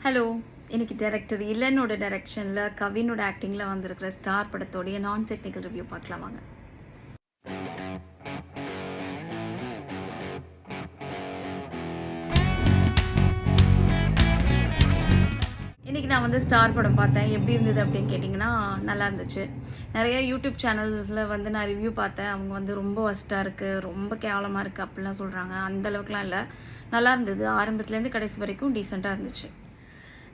Hello. இன்னைக்கு director இளனோட டைரக்ஷனில் கவினோட ஆக்டிங்கில் வந்திருக்கிற ஸ்டார் படத்தோடைய நான் டெக்னிக்கல் ரிவ்யூ பார்க்கலாம் வாங்க. இன்றைக்கி நான் வந்து ஸ்டார் படம் பார்த்தேன். எப்படி இருந்தது அப்படின்னு கேட்டிங்கன்னா நல்லா இருந்துச்சு. நிறைய யூடியூப் சேனல்ஸில் வந்து நான் ரிவ்யூ பார்த்தேன். அவங்க வந்து ரொம்ப ஒஸ்ட்டாக இருக்குது, ரொம்ப கேவலமாக இருக்குது அப்படிலாம் சொல்கிறாங்க. அந்தளவுக்குலாம் இல்லை, நல்லா இருந்தது. ஆரம்பத்துலேருந்து கடைசி வரைக்கும் டீசெண்டாக இருந்துச்சு.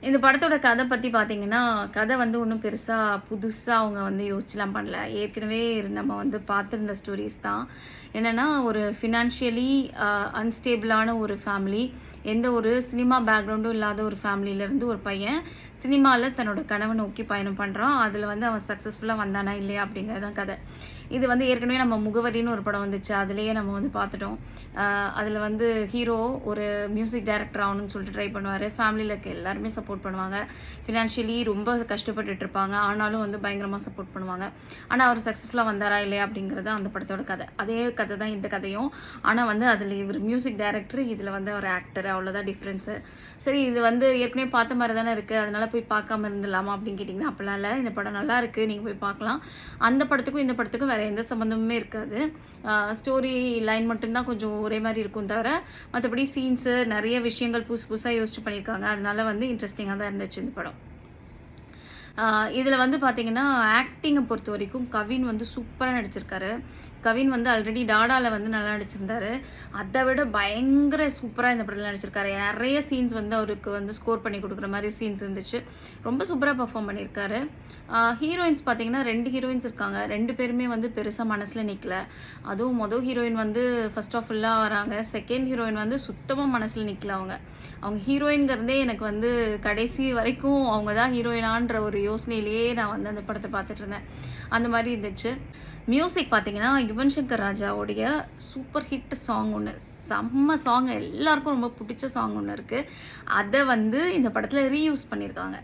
இந்த படத்தோட கதை பற்றி பார்த்தீங்கன்னா, கதை வந்து ஒன்றும் பெருசாக புதுசாக அவங்க வந்து யோசிச்சுலாம் பண்ணல. ஏற்கனவே நம்ம வந்து பார்த்துருந்த ஸ்டோரிஸ் தான். என்னென்னா, ஒரு ஃபினான்ஷியலி அன்ஸ்டேபிளான ஒரு ஃபேமிலி, எந்த ஒரு சினிமா பேக்ரவுண்டும் இல்லாத ஒரு ஃபேமிலியிலேருந்து ஒரு பையன் சினிமாவில் தன்னோட கனவை நோக்கி பயணம் பண்ணுறான். அதில் வந்து அவன் சக்ஸஸ்ஃபுல்லாக வந்தானா இல்லையா அப்படிங்கிறது தான் கதை. இது வந்து ஏற்கனவே நம்ம முகவரின்னு ஒரு படம் வந்துச்சு, அதுலேயே நம்ம வந்து பார்த்துட்டோம். அதில் வந்து ஹீரோ ஒரு மியூசிக் டைரக்டர் ஆகணும்னு சொல்லிட்டு ட்ரை பண்ணுவார். ஃபேமிலியில் இருக்க எல்லாருமே சப்போர்ட் பண்ணுவாங்க. ஃபினான்ஷியலி ரொம்ப கஷ்டப்பட்டுட்டு இருப்பாங்க, ஆனாலும் வந்து பயங்கரமாக சப்போர்ட் பண்ணுவாங்க. ஆனால் அவர் சக்ஸஸ்ஃபுல்லாக வந்தாரா இல்லையா அப்படிங்கிறது அந்த படத்தோட கதை. அதே கதை தான் இந்த கதையும். ஆனால் வந்து அதில் இவர் மியூசிக் டைரக்டர், இதில் வந்து ஒரு ஆக்டர், அவ்வளோதான் டிஃப்ரென்ஸு. சரி, இது வந்து ஏற்கனவே பார்த்த மாதிரி தானே இருக்குது, அதனால் போய் பார்க்காம இருந்துடலாமா அப்படின்னு கேட்டிங்கன்னா அப்படிலாம் இல்லை. இந்த படம் நல்லா இருக்குது, நீங்கள் போய் பார்க்கலாம். அந்த படத்துக்கும் இந்த படத்துக்கும் வேறு எந்த சம்மந்தமுமே இருக்காது. ஸ்டோரி லைன் மட்டும்தான் கொஞ்சம் ஒரே மாதிரி இருக்கும் தவிர மற்றபடி சீன்ஸு நிறைய விஷயங்கள் புதுசாக யோசிச்சு பண்ணியிருக்காங்க. அதனால வந்து இன்ட்ரெஸ்டிங்காக தான் இருந்துச்சு இந்த படம். இதில் வந்து பார்த்தீங்கன்னா, ஆக்டிங்கை பொறுத்த வரைக்கும் கவின் வந்து சூப்பராக நடிச்சிருக்காரு. கவின் வந்து ஆல்ரெடி டாடாவில் வந்து நல்லா நடிச்சிருந்தாரு. அதை விட பயங்கர சூப்பராக இந்த படத்தில் நடிச்சிருக்காரு. நிறைய சீன்ஸ் வந்து அவருக்கு வந்து ஸ்கோர் பண்ணி கொடுக்குற மாதிரி சீன்ஸ் இருந்துச்சு. ரொம்ப சூப்பராக பர்ஃபார்ம் பண்ணியிருக்காரு. ஹீரோயின்ஸ் பார்த்தீங்கன்னா 2 ஹீரோயின்ஸ் இருக்காங்க. 2 பேருமே வந்து பெருசாக மனசில் நிற்கல. அதுவும் மொதல் ஹீரோயின் வந்து ஃபர்ஸ்ட் ஆஃப் ஃபுல்லாக வராங்க. செகண்ட் ஹீரோயின் வந்து சுத்தமாக மனசில் நிற்கல. அவங்க ஹீரோயின்கிறதே எனக்கு வந்து கடைசி வரைக்கும் அவங்க தான் ஹீரோயினான்ற ஒரு யோசனையிலேயே நான் வந்து அந்த படத்தை பார்த்துட்டு இருந்தேன். அந்த மாதிரி இருந்துச்சு. மியூசிக் பார்த்தீங்கன்னா, யுவன் சங்கர் ராஜாவுடைய சூப்பர் ஹிட் சாங் ஒன்று, செம்ம சாங், எல்லாருக்கும் ரொம்ப பிடிச்ச சாங் ஒன்று இருக்குது. அதை வந்து இந்த படத்தில் ரீயூஸ் பண்ணியிருக்காங்க.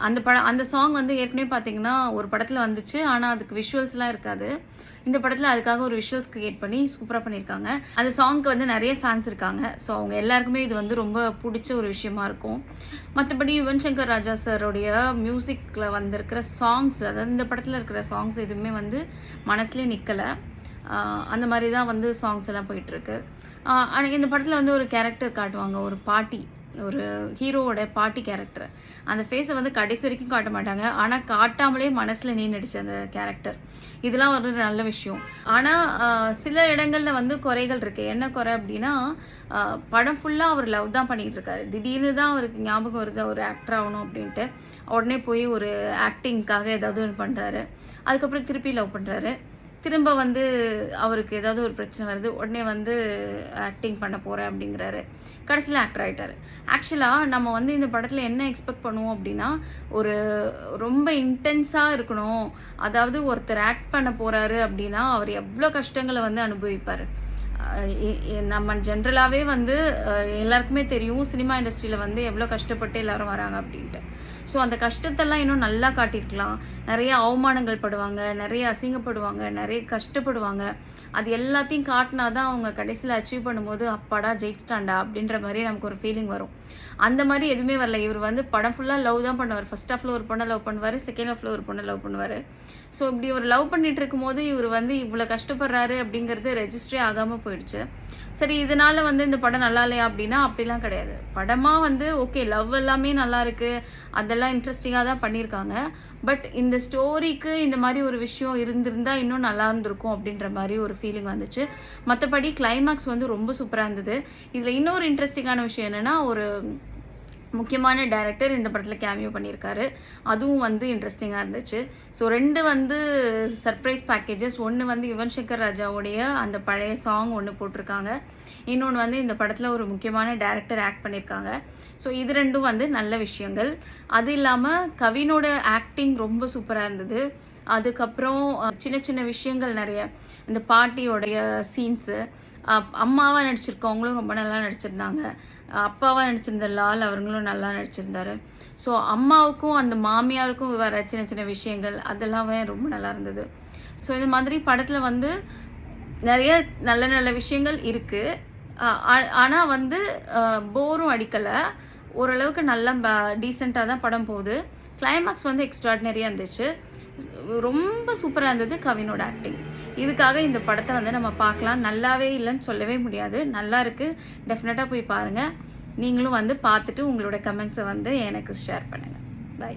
அந்த சாங் வந்து ஏற்கனவே பார்த்தீங்கன்னா ஒரு படத்தில் வந்துச்சு, ஆனால் அதுக்கு விஷுவல்ஸ்லாம் இருக்காது. இந்த படத்தில் அதுக்காக ஒரு விஷுவல்ஸ் கிரியேட் பண்ணி சூப்பராக பண்ணியிருக்காங்க. அந்த சாங்க்கு வந்து நிறைய ஃபேன்ஸ் இருக்காங்க. ஸோ அவங்க எல்லாருக்குமே இது வந்து ரொம்ப பிடிச்ச ஒரு விஷயமா இருக்கும். மற்றபடி யுவன் சங்கர் ராஜா சாரோடைய மியூசிக்கில் வந்திருக்கிற சாங்ஸ், அதாவது இந்த படத்தில் இருக்கிற சாங்ஸ் எதுவுமே வந்து மனசுலேயே நிற்கலை. அந்த மாதிரி தான் வந்து சாங்ஸ் எல்லாம் போயிட்டுருக்கு. இந்த படத்தில் வந்து ஒரு கேரக்டர் காட்டுவாங்க, ஒரு பாட்டி, ஒரு ஹீரோவோட பாட்டி கேரக்டர். அந்த ஃபேஸை வந்து கடைசி வரைக்கும் காட்ட மாட்டாங்க, ஆனால் காட்டாமலே மனசில் நடிச்ச அந்த கேரக்டர். இதெல்லாம் ஒரு நல்ல விஷயம். ஆனால் சில இடங்களில் வந்து குறைகள் இருக்குது. என்ன குறை அப்படின்னா, படம் ஃபுல்லாக அவர் லவ் தான் பண்ணிகிட்டு இருக்காரு. திடீர்னு தான் அவருக்கு ஞாபகம் வருது ஒரு ஆக்டர் ஆகணும் அப்படின்ட்டு. உடனே போய் ஒரு ஆக்டிங்காக ஏதாவது ஒன்று பண்ணுறாரு. அதுக்கப்புறம் திருப்பி லவ் பண்ணுறாரு. திரும்ப வந்து அவருக்கு ஏதாவது ஒரு பிரச்சனை வருது, உடனே வந்து ஆக்டிங் பண்ண போகிறேன் அப்படிங்கிறாரு. கடைசியில் ஆக்டர் ஆகிட்டார். ஆக்சுவலாக நம்ம வந்து இந்த படத்தில் என்ன எக்ஸ்பெக்ட் பண்ணுவோம் அப்படின்னா, ஒரு ரொம்ப இன்டென்ஸாக இருக்கணும். அதாவது ஒருத்தர் ஆக்ட் பண்ண போகிறாரு அப்படின்னா அவர் எவ்வளோ கஷ்டங்களை வந்து அனுபவிப்பார். நம்ம ஜென்ரலாகவே வந்து எல்லாருக்குமே தெரியும் சினிமா இண்டஸ்ட்ரியில் வந்து எவ்வளோ கஷ்டப்பட்டு எல்லாரும் வராங்க அப்படின்ட்டு. ஸோ அந்த கஷ்டத்தெல்லாம் இன்னும் நல்லா காட்டியிருக்கலாம். நிறைய அவமானங்கள் படுவாங்க, நிறைய அசிங்கப்படுவாங்க, நிறைய கஷ்டப்படுவாங்க. அது எல்லாத்தையும் காட்டினா தான் அவங்க கடைசியில் அச்சீவ் பண்ணும்போது அப்பாடா ஜெயிச்சிட்டாண்டா அப்படின்ற மாதிரி நமக்கு ஒரு ஃபீலிங் வரும். அந்த மாதிரி எதுவுமே வரல. இவர் வந்து படம் ஃபுல்லாக லவ் தான் பண்ணுவார். ஃபர்ஸ்ட் ஹாஃபில் ஒரு பொண்ணை லவ் பண்ணுவார், செகண்ட் ஹாஃபில் ஒரு பொண்ணை லவ் பண்ணுவார். ஸோ இப்படி ஒரு லவ் பண்ணிட்டு இருக்கும்போது இவர் வந்து இவ்வளோ கஷ்டப்படுறாரு அப்படிங்கிறது ரெஜிஸ்ட்ரே ஆகாமல் போயிடுச்சு. சரி, இதனால வந்து இந்த படம் நல்லா இல்லையா அப்படின்னா அப்படிலாம் கிடையாது. படமாக வந்து ஓகே, லவ் எல்லாமே நல்லா இருக்கு, அதெல்லாம் இன்ட்ரெஸ்டிங்காக தான் பண்ணியிருக்காங்க. பட் இந்த ஸ்டோரிக்கு இந்த மாதிரி ஒரு விஷயம் இருந்திருந்தா இன்னும் நல்லா இருந்திருக்கும் அப்படின்ற மாதிரி ஒரு ஃபீலிங் வந்துச்சு. மற்றபடி கிளைமேக்ஸ் வந்து ரொம்ப சூப்பராக இருந்தது. இதில் இன்னொரு இன்ட்ரெஸ்டிங்கான விஷயம் என்னென்னா, ஒரு முக்கியமான டைரக்டர் இந்த படத்தில் கேமியோ பண்ணியிருக்காரு. அதுவும் வந்து இன்ட்ரெஸ்டிங்காக இருந்துச்சு. ஸோ 2 வந்து சர்ப்ரைஸ் பேக்கேஜஸ். ஒன்று வந்து யுவன் சங்கர் ராஜாவுடைய அந்த பழைய சாங் ஒன்று போட்டிருக்காங்க. இன்னொன்று வந்து இந்த படத்தில் ஒரு முக்கியமான டைரக்டர் ஆக்ட் பண்ணியிருக்காங்க. ஸோ இது 2ம் வந்து நல்ல விஷயங்கள். அது இல்லாமல் கவினோட ஆக்டிங் ரொம்ப சூப்பராக இருந்தது. அதுக்கப்புறம் சின்ன சின்ன விஷயங்கள் நிறைய, இந்த பாட்டியோடைய சீன்ஸு, அம்மாவாக நடிச்சிருக்கவங்களும் ரொம்ப நல்லா நடிச்சிருந்தாங்க. அப்பாவாக நடிச்சிருந்த லால் அவர்களும் நல்லா நடிச்சிருந்தாரு. ஸோ அம்மாவுக்கும் அந்த மாமியாருக்கும் வர சின்ன சின்ன விஷயங்கள் அதெல்லாமே ரொம்ப நல்லா இருந்தது. ஸோ இந்த மாதிரி படத்தில் வந்து நிறைய நல்ல நல்ல விஷயங்கள் இருக்குது. ஆனால் வந்து போரும் அடிக்கலை. ஓரளவுக்கு நல்லா டீசெண்டாக தான் படம் போகுது. கிளைமேக்ஸ் வந்து எக்ஸ்ட்ராடினரியாக இருந்துச்சு. ரொம்ப சூப்பராக இருந்தது கவினோட ஆக்டிங். இதுக்காக இந்த படத்தை வந்து நம்ம பார்க்கலாம். நல்லாவே இல்லைன்னு சொல்லவே முடியாது, நல்லா இருக்குது. டெஃபினட்டாக போய் பாருங்கள். நீங்களும் வந்து பார்த்துட்டு உங்களோட கமெண்ட்ஸை வந்து எனக்கு ஷேர் பண்ணுங்கள். பை.